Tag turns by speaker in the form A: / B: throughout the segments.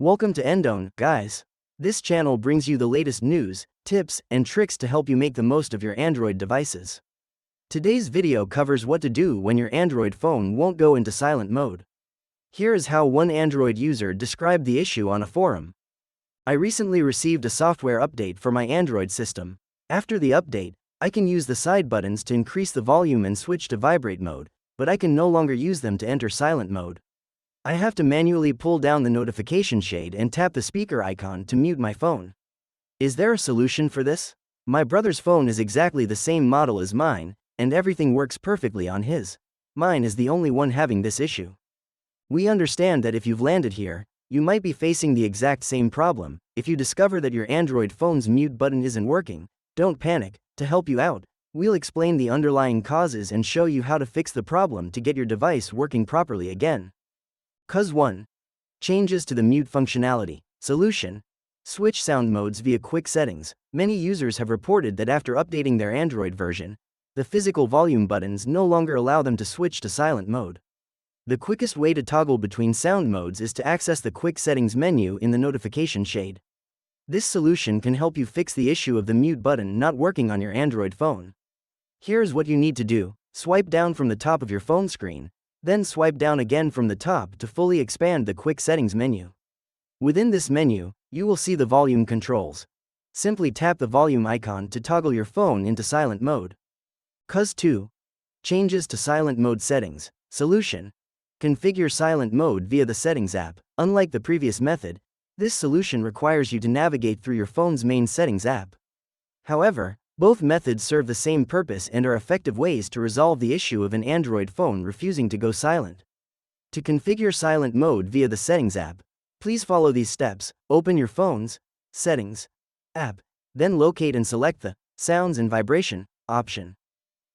A: Welcome to Endone, guys. This channel brings you the latest news, tips, and tricks to help you make the most of your Android devices. Today's video covers what to do when your Android phone won't go into silent mode. Here is how one Android user described the issue on a forum. I recently received a software update for my Android system. After the update, I can use the side buttons to increase the volume and switch to vibrate mode, but I can no longer use them to enter silent mode. I have to manually pull down the notification shade and tap the speaker icon to mute my phone. Is there a solution for this? My brother's phone is exactly the same model as mine, and everything works perfectly on his. Mine is the only one having this issue. We understand that if you've landed here, you might be facing the exact same problem. If you discover that your Android phone's mute button isn't working, don't panic. To help you out, we'll explain the underlying causes and show you how to fix the problem to get your device working properly again. Cause 1. Changes to the mute functionality. Solution. Switch sound modes via quick settings. Many users have reported that after updating their Android version, the physical volume buttons no longer allow them to switch to silent mode. The quickest way to toggle between sound modes is to access the quick settings menu in the notification shade. This solution can help you fix the issue of the mute button not working on your Android phone. Here's what you need to do. Swipe down from the top of your phone screen, then swipe down again from the top to fully expand the quick settings menu. Within this menu, you will see the volume controls. Simply tap the volume icon to toggle your phone into silent mode. Cause 2. Changes to silent mode settings. Solution. Configure silent mode via the settings app. Unlike the previous method, this solution requires you to navigate through your phone's main settings app. However, both methods serve the same purpose and are effective ways to resolve the issue of an Android phone refusing to go silent. To configure silent mode via the settings app, please follow these steps. Open your phone's settings app, then locate and select the sounds and vibration option.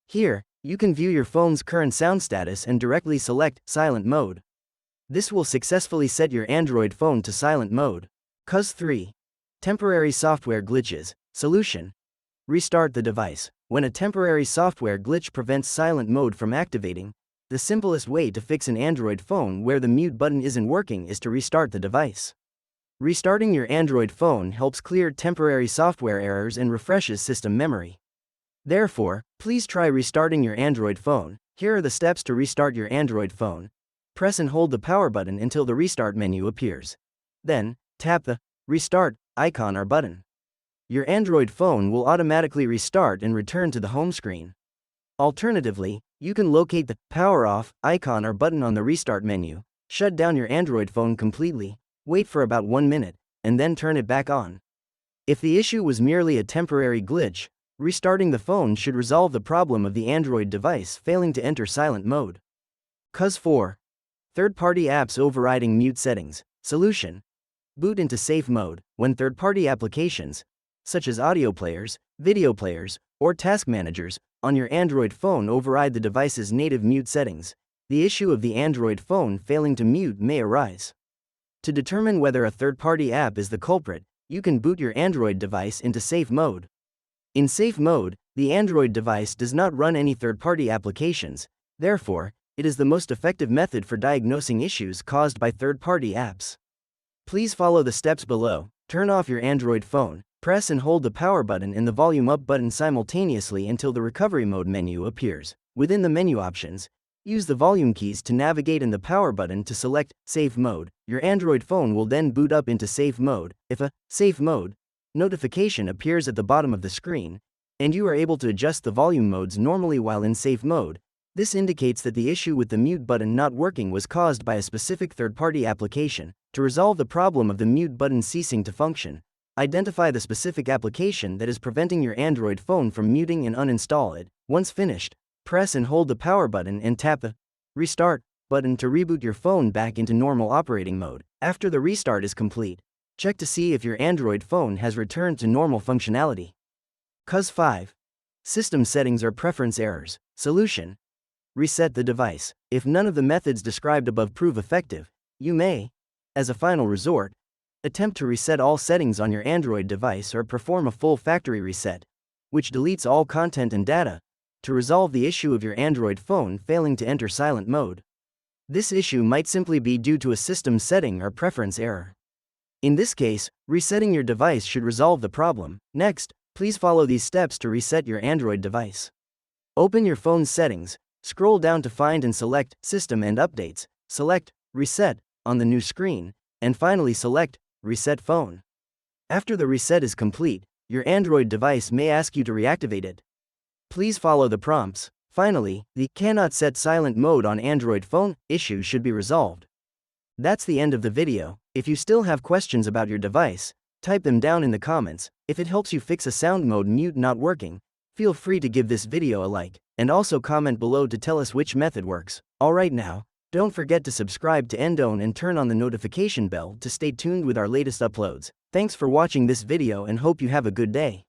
A: Here, you can view your phone's current sound status and directly select silent mode. This will successfully set your Android phone to silent mode. Cause 3. Temporary software glitches. Solution. Restart the device. When a temporary software glitch prevents silent mode from activating, the simplest way to fix an Android phone where the mute button isn't working is to restart the device. Restarting your Android phone helps clear temporary software errors and refreshes system memory. Therefore, please try restarting your Android phone. Here are the steps to restart your Android phone. Press and hold the power button until the restart menu appears. Then, tap the restart icon or button. Your Android phone will automatically restart and return to the home screen. Alternatively, you can locate the power off icon or button on the restart menu, shut down your Android phone completely, wait for about 1 minute, and then turn it back on. If the issue was merely a temporary glitch, restarting the phone should resolve the problem of the Android device failing to enter silent mode. Cause 4. Third-party apps overriding mute settings. Solution. Boot into safe mode. When third-party applications, such as audio players, video players, or task managers, on your Android phone override the device's native mute settings, the issue of the Android phone failing to mute may arise. To determine whether a third-party app is the culprit, you can boot your Android device into safe mode. In safe mode, the Android device does not run any third-party applications, therefore, it is the most effective method for diagnosing issues caused by third-party apps. Please follow the steps below. Turn off your Android phone. Press and hold the power button and the volume up button simultaneously until the recovery mode menu appears. Within the menu options, use the volume keys to navigate and the power button to select safe mode. Your Android phone will then boot up into safe mode. If a safe mode notification appears at the bottom of the screen, and you are able to adjust the volume modes normally while in safe mode, this indicates that the issue with the mute button not working was caused by a specific third-party application. To resolve the problem of the mute button ceasing to function, identify the specific application that is preventing your Android phone from muting and uninstall it. Once finished, press and hold the power button and tap the restart button to reboot your phone back into normal operating mode. After the restart is complete, check to see if your Android phone has returned to normal functionality. Cause 5. System settings or preference errors. Solution. Reset the device. If none of the methods described above prove effective, you may, as a final resort, attempt to reset all settings on your Android device or perform a full factory reset, which deletes all content and data, to resolve the issue of your Android phone failing to enter silent mode. This issue might simply be due to a system setting or preference error. In this case, resetting your device should resolve the problem. Next, please follow these steps to reset your Android device. Open your phone's settings, scroll down to find and select System and Updates, select Reset on the new screen, and finally select Reset Phone. After the reset is complete, your Android device may ask you to reactivate it. Please follow the prompts. Finally, the cannot set silent mode on Android phone issue should be resolved. That's the end of the video. If you still have questions about your device, type them down in the comments. If it helps you fix a sound mode mute not working, feel free to give this video a like, and also comment below to tell us which method works. Alright now, don't forget to subscribe to Endone and turn on the notification bell to stay tuned with our latest uploads. Thanks for watching this video and hope you have a good day.